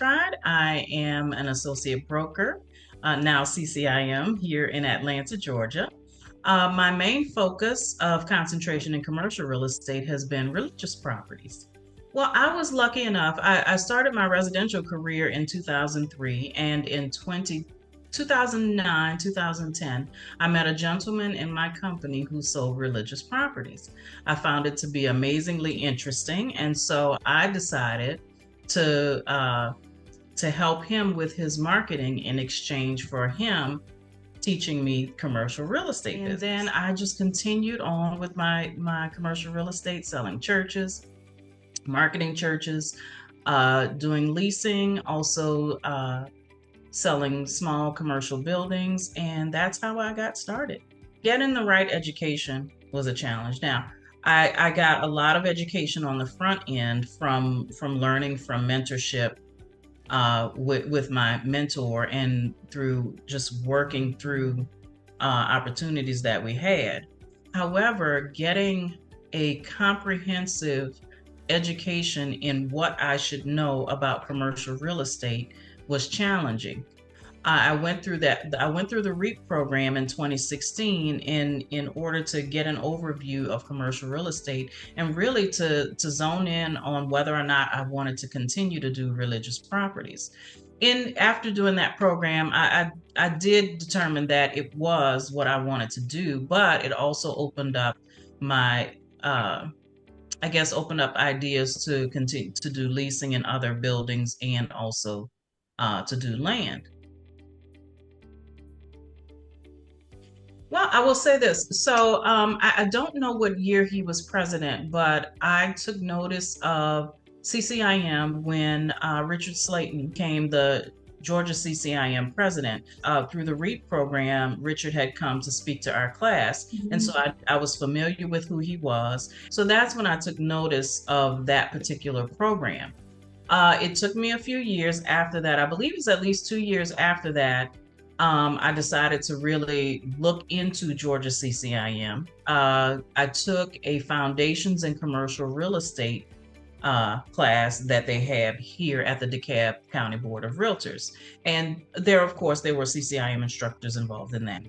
Attride. I am an associate broker, now CCIM, here in Atlanta, Georgia. My main focus of concentration in commercial real estate has been religious properties. Well, I was lucky enough. I started my residential career in 2003, and in 2009, 2010, I met a gentleman in my company who sold religious properties. I found it to be amazingly interesting, and so I decided to uh, to help him with his marketing in exchange for him teaching me commercial real estate business. And then I just continued on with my commercial real estate, selling churches, marketing churches, doing leasing, also selling small commercial buildings, and that's how I got started. Getting the right education was a challenge. Now, I got a lot of education on the front end from learning from mentorship with my mentor and through just working through opportunities that we had. However, getting a comprehensive education in what I should know about commercial real estate was challenging. I went through that. I went through the REAP program in 2016 in order to get an overview of commercial real estate and really to zone in on whether or not I wanted to continue to do religious properties. In after doing that program, I did determine that it was what I wanted to do, but it also opened up my I guess opened up ideas to continue to do leasing in other buildings and also to do land. Well, I will say this. So I don't know what year he was president, but I took notice of CCIM when Richard Slayton became the Georgia CCIM president. Through the REAP program, Richard had come to speak to our class. Mm-hmm. And so I was familiar with who he was. So that's when I took notice of that particular program. It took me a few years after that. I believe it's at least 2 years after that. I decided to really look into Georgia CCIM. I took a Foundations in Commercial Real Estate class that they have here at the DeKalb County Board of Realtors. And there, of course, there were CCIM instructors involved in that.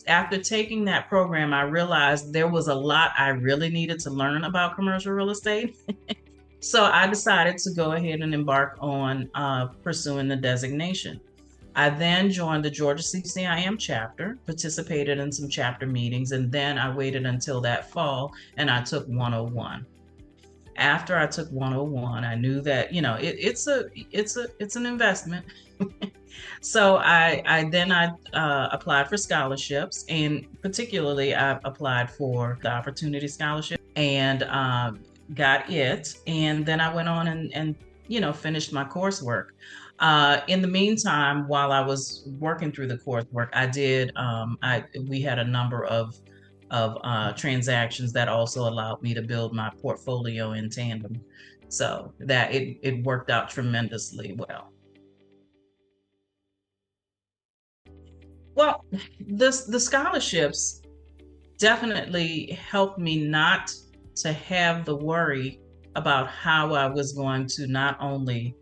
After taking that program, I realized there was a lot I really needed to learn about commercial real estate. So I decided to go ahead and embark on pursuing the designation. I then joined the Georgia CCIM Chapter, participated in some chapter meetings, and then I waited until that fall and I took 101. After I took 101, I knew that, it's an investment. So I applied for scholarships, and particularly I applied for the Opportunity Scholarship and got it. And then I went on and finished my coursework. In the meantime, while I was working through the coursework, we had a number of transactions that also allowed me to build my portfolio in tandem, so that it worked out tremendously well. Well, the scholarships definitely helped me not to have the worry about how I was going to not only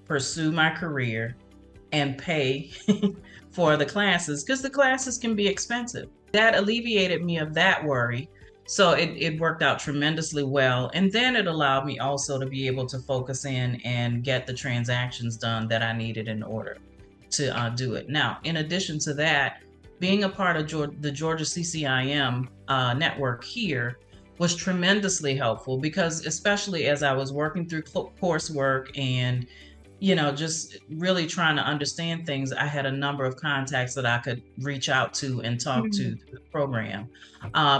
pursue my career and pay for the classes, because the classes can be expensive. That alleviated me of that worry. So it worked out tremendously well. And then it allowed me also to be able to focus in and get the transactions done that I needed in order to do it. Now, in addition to that, being a part of the Georgia CCIM network here was tremendously helpful, because especially as I was working through coursework and just really trying to understand things, I had a number of contacts that I could reach out to and talk to through the program.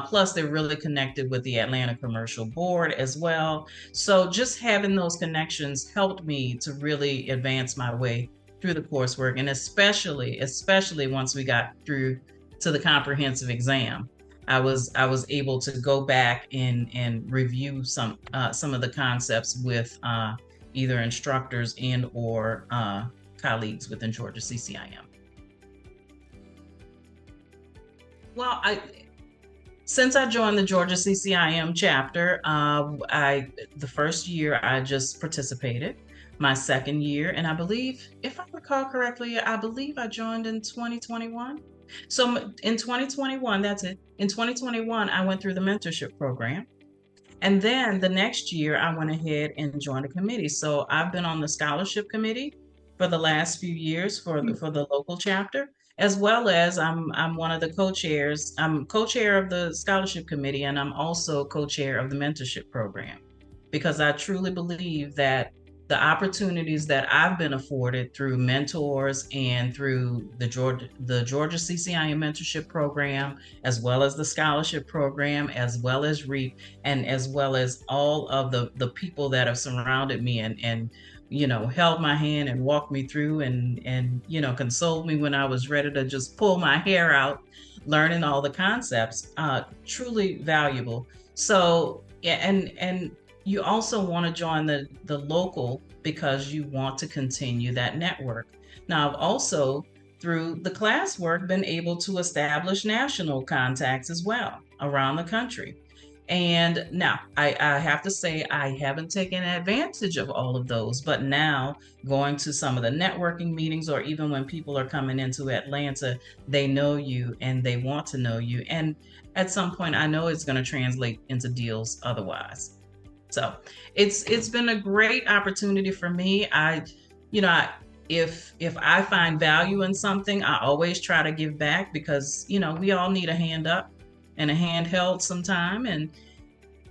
Plus, they're really connected with the Atlanta Commercial Board as well. So just having those connections helped me to really advance my way through the coursework, and especially once we got through to the comprehensive exam. I was able to go back and review some of the concepts with either instructors and or colleagues within Georgia CCIM. Well, since I joined the Georgia CCIM chapter, the first year I just participated. my second year. And I believe, if I recall correctly, I believe I joined in 2021. So in 2021, that's it. In 2021, I went through the mentorship program. And then the next year, I went ahead and joined a committee. So I've been on the scholarship committee for the last few years for the local chapter, as well as I'm one of the co-chairs. I'm co-chair of the scholarship committee, and I'm also co-chair of the mentorship program, because I truly believe that the opportunities that I've been afforded through mentors and through the Georgia CCIM mentorship program, as well as the scholarship program, as well as REAP, and as well as all of the people that have surrounded me and held my hand and walked me through and consoled me when I was ready to just pull my hair out, learning all the concepts, truly valuable. So yeah, and you also want to join the local because you want to continue that network. Now, I've also, through the classwork, been able to establish national contacts as well around the country. And now I have to say, I haven't taken advantage of all of those, but now going to some of the networking meetings, or even when people are coming into Atlanta, they know you and they want to know you. And at some point, I know it's going to translate into deals otherwise. So it's been a great opportunity for me. If I find value in something, I always try to give back, because we all need a hand up and a hand held sometime. And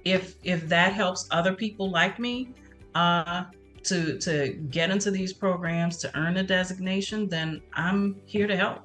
if that helps other people like me to get into these programs to earn a designation, then I'm here to help.